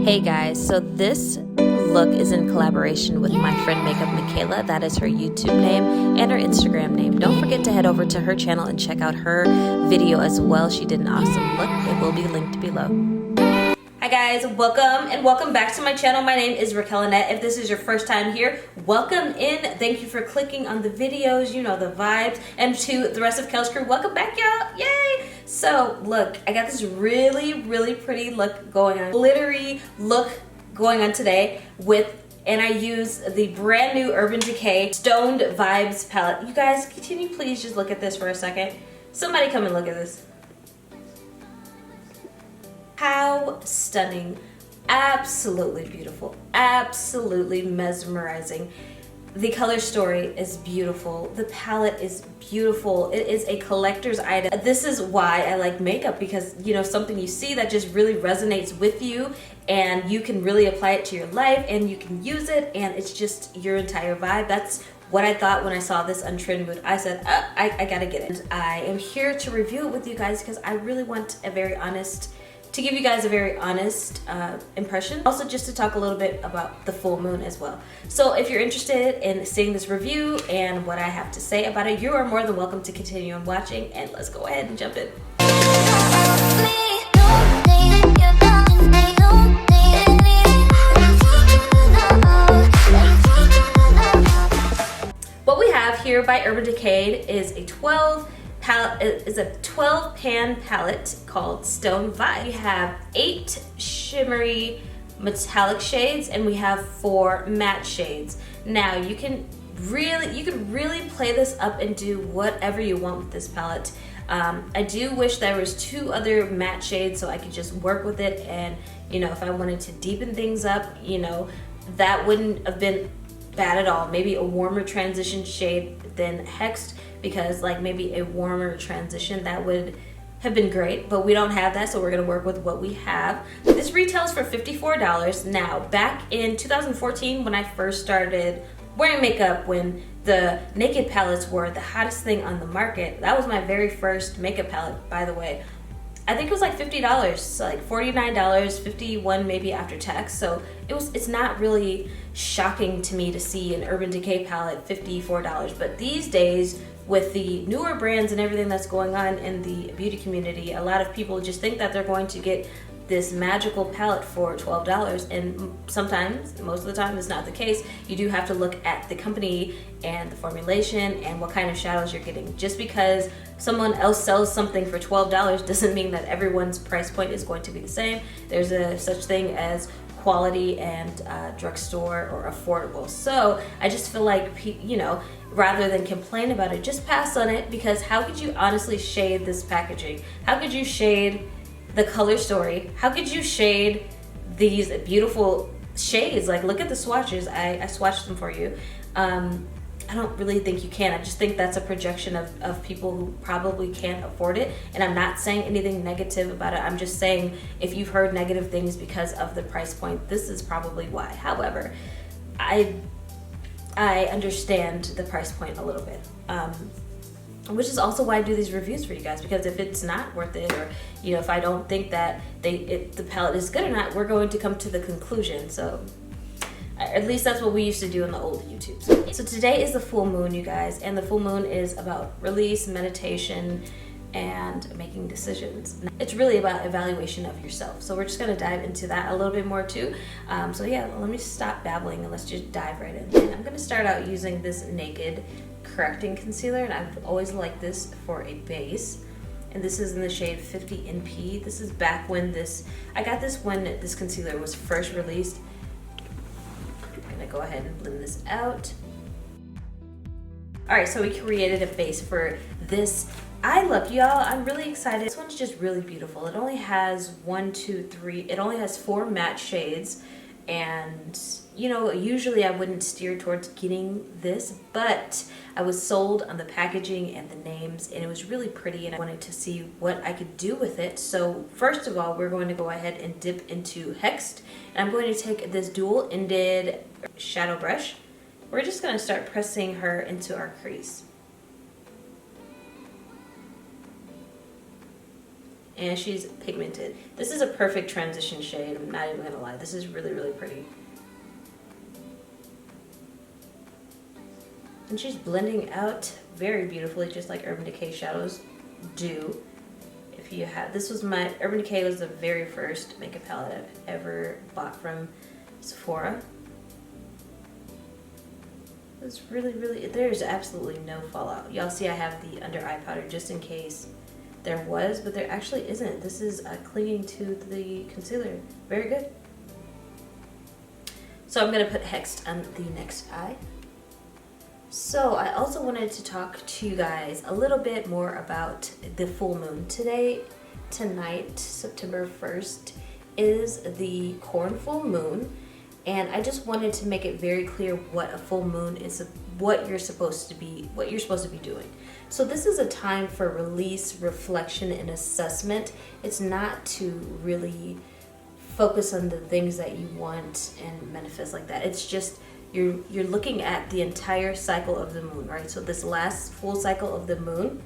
Hey guys, so this look is in collaboration with my friend Makeup Michaela. That is her YouTube name and her Instagram name. Don't forget to head over to her channel and check out her video as well. She did an awesome look. It will be linked below. Hi guys, welcome and welcome back to my channel. My name is Raquelle Lynnette. If this is your first time here, welcome in. Thank you for clicking on the videos, you know the vibes. And to the rest of Quellz crew, welcome back y'all, yay! So look, I got this really pretty look going on, glittery look going on today and I use the brand new Urban Decay Stoned Vibes palette. You guys, can you please just look at this for a second? Somebody come and look at this. How stunning, absolutely beautiful, absolutely mesmerizing. The color story is beautiful. The palette is beautiful. It is a collector's item. This is why I like makeup, because you know, something you see that just really resonates with you and you can really apply it to your life and you can use it and it's just your entire vibe. That's what I thought when I saw this on Trend Mood. I said, I gotta get it. And I am here to review it with you guys because I really want to give you guys a very honest impression. Also just to talk a little bit about the full moon as well. So if you're interested in seeing this review and what I have to say about it, you are more than welcome to continue on watching, and let's go ahead and jump in. What we have here by Urban Decay is a 12 pan palette called Stone Vibe. We have 8 shimmery metallic shades and we have 4 matte shades. Now you can really play this up and do whatever you want with this palette. I do wish there was 2 other matte shades so I could just work with it, and you know, if I wanted to deepen things up, you know, that wouldn't have been bad at all. Maybe a warmer transition shade than Hexed, because like maybe a warmer transition, that would have been great, but we don't have that, so we're gonna work with what we have. This retails for $54. Now, back in 2014 when I first started wearing makeup, when the naked palettes were the hottest thing on the market, that was my very first makeup palette, by the way. I think it was like $50, so like $49, $51 maybe after tax. So it's not really shocking to me to see an Urban Decay palette $54. But these days, with the newer brands and everything that's going on in the beauty community, a lot of people just think that they're going to get this magical palette for $12, and sometimes, most of the time, it's not the case. You do have to look at the company and the formulation and what kind of shadows you're getting. Just because someone else sells something for $12 doesn't mean that everyone's price point is going to be the same. There's a such thing as quality and drugstore or affordable. So I just feel like, you know, rather than complain about it, just pass on it, because how could you honestly shade this packaging? How could you shade the color story? How could you shade these beautiful shades? Like, look at the swatches. I swatched them for you. I don't really think you can. I just think that's a projection of people who probably can't afford it. And I'm not saying anything negative about it. I'm just saying if you've heard negative things because of the price point, this is probably why. However, I understand the price point a little bit. Which is also why I do these reviews for you guys, because if it's not worth it, or you know, if I don't think that the palette is good or not, we're going to come to the conclusion. So at least that's what we used to do in the old YouTubes. So today is the full moon, you guys, and the full moon is about release, meditation, and making decisions. It's really about evaluation of yourself. So we're just gonna dive into that a little bit more too. So yeah, let me stop babbling and let's just dive right in. And I'm gonna start out using this Naked correcting concealer, and I've always liked this for a base, and this is in the shade 50 NP. This is back when I got this when this concealer was first released. I'm gonna go ahead and blend this out. All right, so we created a base for this eye look, y'all. I'm really excited. This one's just really beautiful. It only has 1, 2, 3. It only has 4 matte shades, and you know, usually I wouldn't steer towards getting this, but I was sold on the packaging and the names, and it was really pretty, and I wanted to see what I could do with it. So first of all, we're going to go ahead and dip into Hexed, and I'm going to take this dual-ended shadow brush. We're just going to start pressing her into our crease. and she's pigmented. This is a perfect transition shade, I'm not even gonna lie. This is really, really pretty. And she's blending out very beautifully, just like Urban Decay shadows do. If you have, this was my, Urban Decay was the very first makeup palette I've ever bought from Sephora. It's really, really, there's absolutely no fallout. Y'all see I have the under eye powder just in case there was, but there actually isn't. This is clinging to the concealer. Very good. So I'm gonna put Hexed on the next eye. So I also wanted to talk to you guys a little bit more about the full moon. Tonight, September 1st, is the corn full moon. And I just wanted to make it very clear what a full moon is, what you're supposed to be doing. So this is a time for release, reflection, and assessment. It's not to really focus on the things that you want and manifest like that. It's just you're looking at the entire cycle of the moon, right? So this last full cycle of the moon,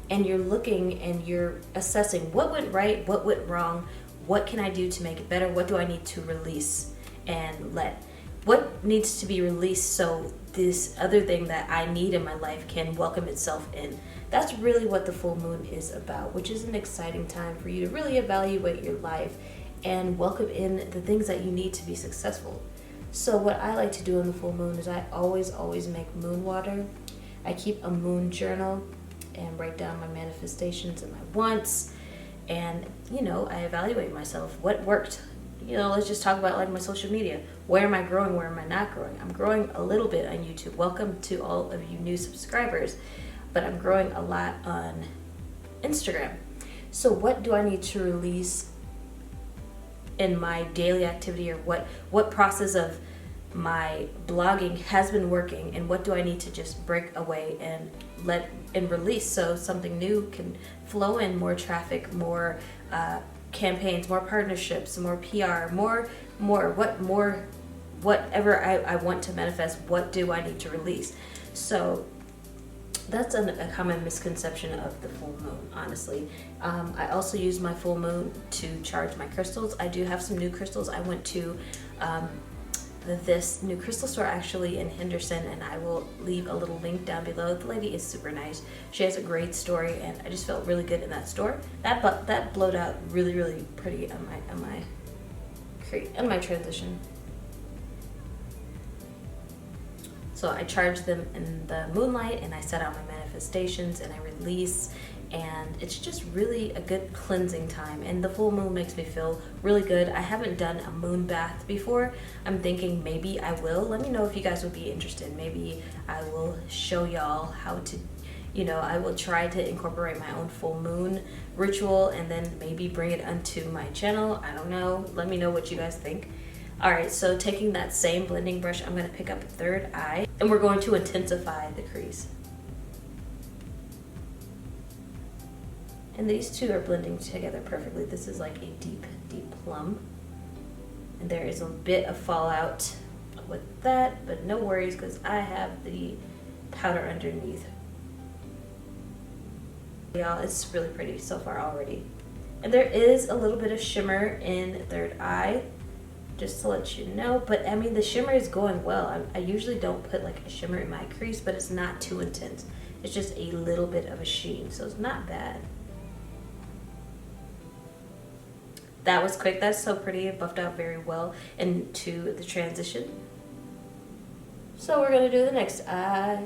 and you're looking and you're assessing what went right, what went wrong, what can I do to make it better, what do I need to release and let, what needs to be released so this other thing that I need in my life can welcome itself in. That's really what the full moon is about, which is an exciting time for you to really evaluate your life and welcome in the things that you need to be successful. So what I like to do on the full moon is I always make moon water. I keep a moon journal and write down my manifestations and my wants, and you know, I evaluate myself. What worked? You know, let's just talk about like my social media. Where am I growing? Where am I not growing? I'm growing a little bit on YouTube. Welcome to all of you new subscribers, but I'm growing a lot on Instagram. So what do I need to release in my daily activity, or what process of my blogging has been working, and what do I need to just break away and let and release so something new can flow in, more traffic, more campaigns, more partnerships, more PR, whatever I want to manifest, what do I need to release? So that's a common misconception of the full moon, honestly. I also use my full moon to charge my crystals. I do have some new crystals. I went to this new crystal store actually in Henderson, and I will leave a little link down below. The lady is super nice. She has a great story, and I just felt really good in that store. That blowed out really, really pretty on my transition. So I charge them in the moonlight, and I set out my manifestations, and I release, and it's just really a good cleansing time. And the full moon makes me feel really good. I haven't done a moon bath before. I'm thinking maybe I will. Let me know if you guys would be interested. Maybe I will show y'all how to, you know, I will try to incorporate my own full moon ritual and then maybe bring it onto my channel. I don't know. Let me know what you guys think. All right, so taking that same blending brush, I'm going to pick up a third eye, and we're going to intensify the crease. And these two are blending together perfectly. This is like a deep, deep plum. And there is a bit of fallout with that, but no worries because I have the powder underneath. Y'all, it's really pretty so far already. And there is a little bit of shimmer in third eye, just to let you know. But I mean, the shimmer is going well. I usually don't put like a shimmer in my crease, but it's not too intense. It's just a little bit of a sheen, so it's not bad. That was quick. That's so pretty. It buffed out very well into the transition. So we're gonna do the next eye.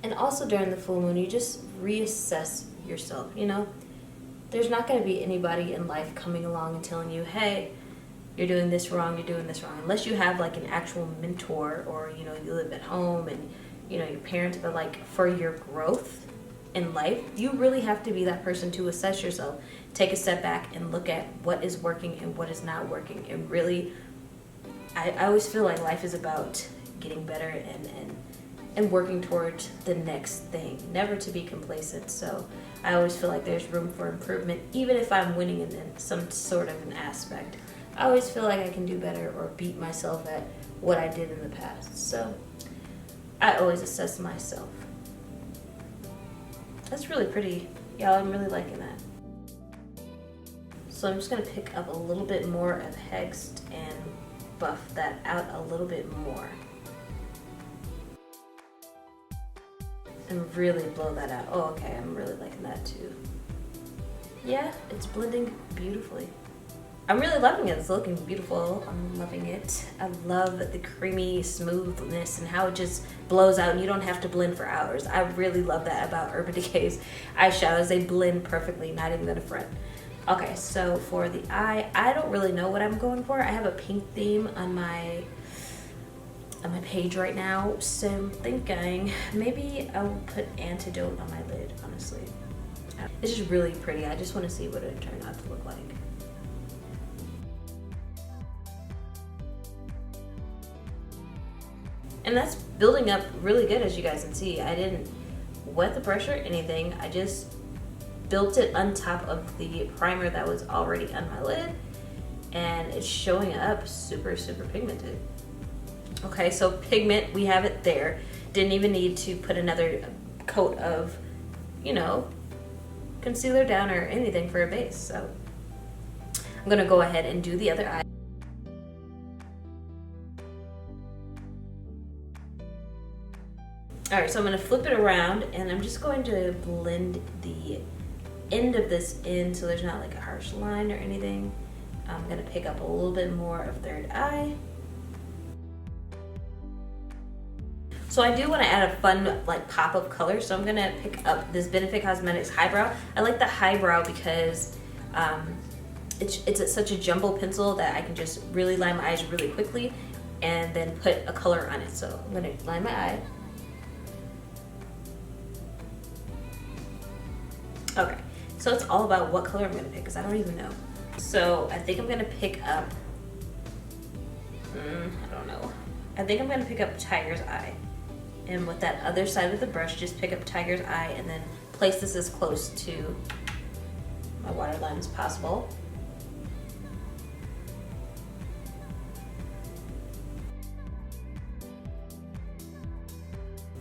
And also during the full moon, you just reassess yourself, you know? There's not gonna be anybody in life coming along and telling you, hey, you're doing this wrong, you're doing this wrong. Unless you have like an actual mentor, or, you know, you live at home and, you know, your parents, but like for your growth in life, you really have to be that person to assess yourself, take a step back and look at what is working and what is not working. And really, I always feel like life is about getting better and working towards the next thing, never to be complacent. So I always feel like there's room for improvement, even if I'm winning in some sort of an aspect. I always feel like I can do better or beat myself at what I did in the past. So I always assess myself. That's really pretty. Y'all, I'm really liking that. So I'm just gonna pick up a little bit more of Hext and buff that out a little bit more. And really blow that out. Oh, okay, I'm really liking that too. Yeah, it's blending beautifully. I'm really loving it. It's looking beautiful. I'm loving it. I love the creamy smoothness and how it just blows out and you don't have to blend for hours. I really love that about Urban Decay's eyeshadows. They blend perfectly, not even gonna front. Okay, so for the eye, I don't really know what I'm going for. I have a pink theme on my page right now, so I'm thinking maybe I'll put Antidote on my lid, honestly. It's just really pretty. I just want to see what it turned out to look like. And that's building up really good, as you guys can see. I didn't wet the brush or anything. I just built it on top of the primer that was already on my lid, and it's showing up super, super pigmented. Okay, so pigment, we have it there. Didn't even need to put another coat of, you know, concealer down or anything for a base. So I'm gonna go ahead and do the other eye. All right, so I'm gonna flip it around and I'm just going to blend the end of this in so there's not like a harsh line or anything. I'm gonna pick up a little bit more of third eye. So I do want to add a fun like pop of color, so I'm gonna pick up this Benefit Cosmetics Highbrow. I like the Highbrow because it's such a jumbo pencil that I can just really line my eyes really quickly and then put a color on it. So I'm gonna line my eye. Okay, so it's all about what color I'm gonna pick because I don't even know. So I think I'm gonna pick up, I don't know. I think I'm gonna pick up Tiger's Eye. And with that other side of the brush, just pick up Tiger's Eye and then place this as close to my waterline as possible.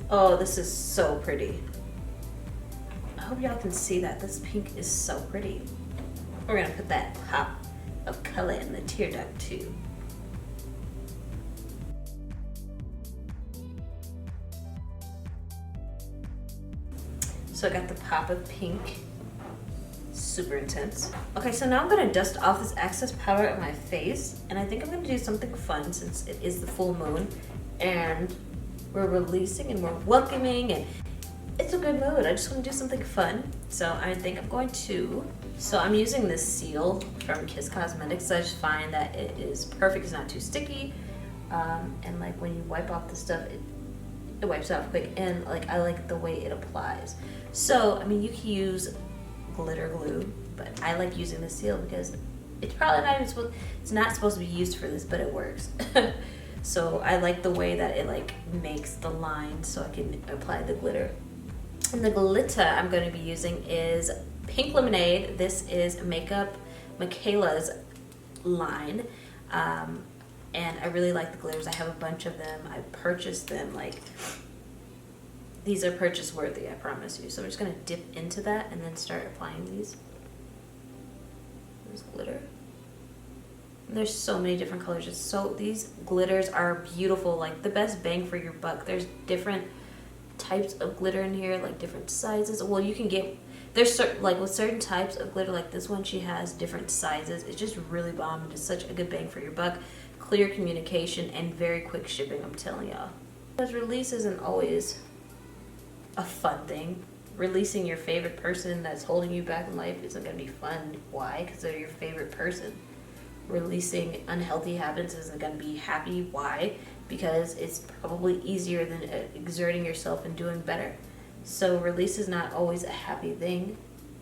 Oh, this is so pretty. I hope y'all can see that. This pink is so pretty. We're gonna put that pop of color in the tear duct too. So I got the pop of pink, super intense. Okay, so now I'm gonna dust off this excess powder on my face, and I think I'm gonna do something fun since it is the full moon, and we're releasing and we're welcoming, and it's a good mood. I just wanna do something fun. So I think I'm going to, so I'm using this seal from Kiss Cosmetics. I just find that it is perfect, it's not too sticky, and like when you wipe off the stuff, it wipes off quick, and like I like the way it applies. So I mean, you can use glitter glue, but I like using the seal because it's probably not even supposed, it's not supposed to be used for this, but it works. So I like the way that it like makes the line so I can apply the glitter. And the glitter I'm going to be using is Pink Lemonade. This is Makeup Michaela's line. And I really like the glitters. I have a bunch of them. I purchased them. Like, these are purchase worthy, I promise you. So I'm just gonna dip into that and then start applying these. There's glitter. And there's so many different colors. These glitters are beautiful. Like the best bang for your buck. There's different types of glitter in here, like different sizes. Well, you can get, there's like with certain types of glitter, like this one, she has different sizes. It's just really bomb. It's such a good bang for your buck. Clear communication and very quick shipping, I'm telling y'all. Because release isn't always a fun thing. Releasing your favorite person that's holding you back in life isn't going to be fun. Why? Because they're your favorite person. Releasing unhealthy habits isn't going to be happy. Why? Because it's probably easier than exerting yourself and doing better. So release is not always a happy thing,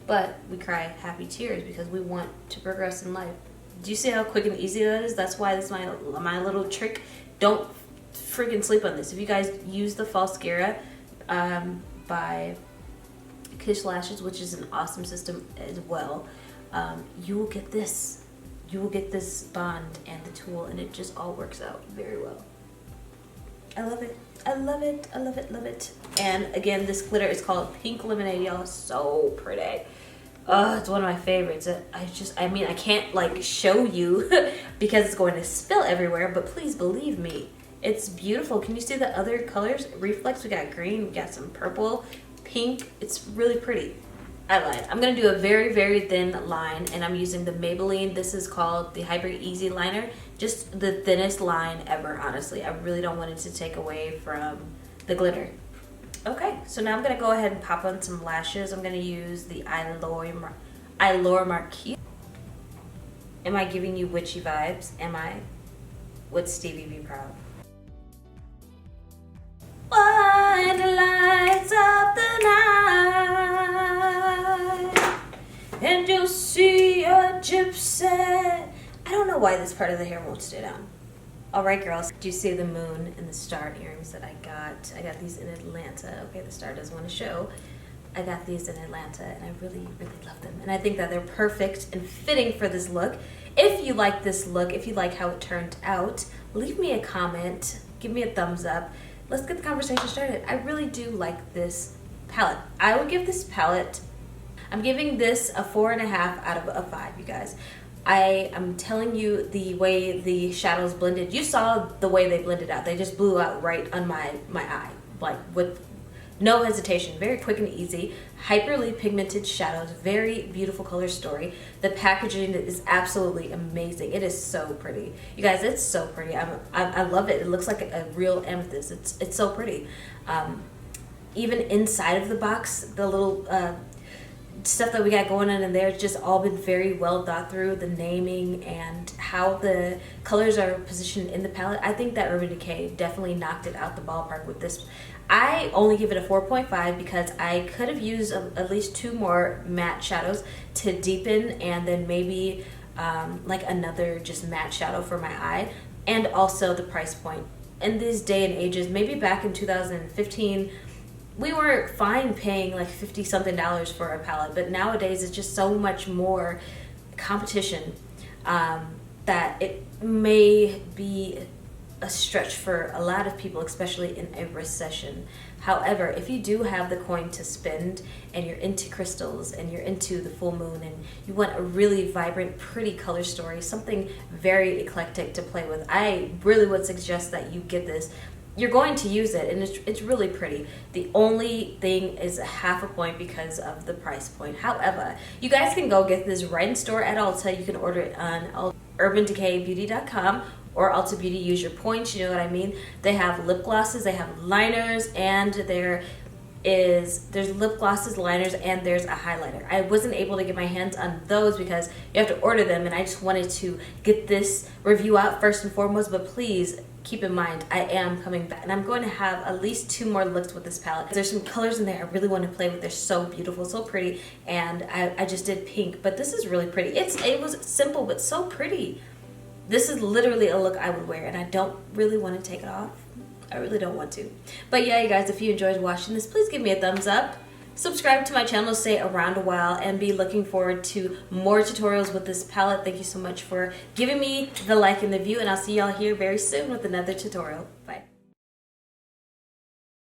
but we cry happy tears because we want to progress in life. Do you see how quick and easy that is? That's why this is my little trick. Don't freaking sleep on this. If you guys use the Falscara by Kish Lashes, which is an awesome system as well, you will get this. You will get this bond and the tool, and it just all works out very well. I love it. I love it. I love it. Love it. And again, this glitter is called Pink Lemonade, y'all. So pretty. It's one of my favorites. I mean, I can't like show you because it's going to spill everywhere, but please believe me, it's beautiful. Can you see the other colors? Reflex, we got green, we got some purple, pink. It's really pretty. I lied. I'm going to do a very, very thin line, and I'm using the Maybelline. This is called the Hyper Easy Liner. Just the thinnest line ever, honestly. I really don't want it to take away from the glitter. Okay, so now I'm going to go ahead and pop on some lashes. I'm going to use the Allure Marquise. Am I giving you witchy vibes? Am I? Would Stevie be proud? One lights up the night, and you'll see a gypsy. I don't know why this part of the hair won't stay down. All right, girls. Do you see the moon and the star earrings that I got? I got these in Atlanta. Okay, the star doesn't want to show. I got these in Atlanta, and I really, really love them. And I think that they're perfect and fitting for this look. If you like this look, if you like how it turned out, leave me a comment. Give me a thumbs up. Let's get the conversation started. I really do like this palette. I would give this palette, I'm giving this a 4.5 out of a 5, you guys. I am telling you, the way the shadows blended, you saw the way they blended out. They just blew out right on my eye, like with no hesitation. Very quick and easy. Hyperly pigmented shadows, very beautiful color story. The packaging is absolutely amazing. It is so pretty. You guys, it's so pretty. I love it. It looks like a real amethyst. It's so pretty. Even inside of the box, the little stuff that we got going on in there, it's just all been very well thought through. The naming and how the colors are positioned in the palette. I think that Urban Decay definitely knocked it out the ballpark with this. I only give it a 4.5 because I could have used at least 2 more matte shadows to deepen, and then maybe like another just matte shadow for my eye, and also the price point. In these day and ages, maybe back in 2015, we were fine paying like $50 something for a palette, but nowadays it's just so much more competition that it may be a stretch for a lot of people, especially in a recession. However, if you do have the coin to spend and you're into crystals and you're into the full moon and you want a really vibrant, pretty color story, something very eclectic to play with, I really would suggest that you get this. You're going to use it, and it's really pretty. The only thing is a 0.5 point because of the price point. However, you guys can go get this right in store at Ulta. You can order it on urbandecaybeauty.com or Ulta Beauty. Use your points, you know what I mean. They have lip glosses, they have liners, and there's lip glosses, liners, and there's a highlighter. I wasn't able to get my hands on those because you have to order them, and I just wanted to get this review out first and foremost. But please keep in mind, I am coming back, and I'm going to have at least 2 more looks with this palette. There's some colors in there I really want to play with. They're so beautiful, so pretty, and I just did pink, but this is really pretty. It was simple, but so pretty. This is literally a look I would wear, and I don't really want to take it off. I really don't want to. But yeah, you guys, if you enjoyed watching this, please give me a thumbs up. Subscribe to my channel, stay around a while, and be looking forward to more tutorials with this palette. Thank you so much for giving me the like and the view, and I'll see y'all here very soon with another tutorial. Bye.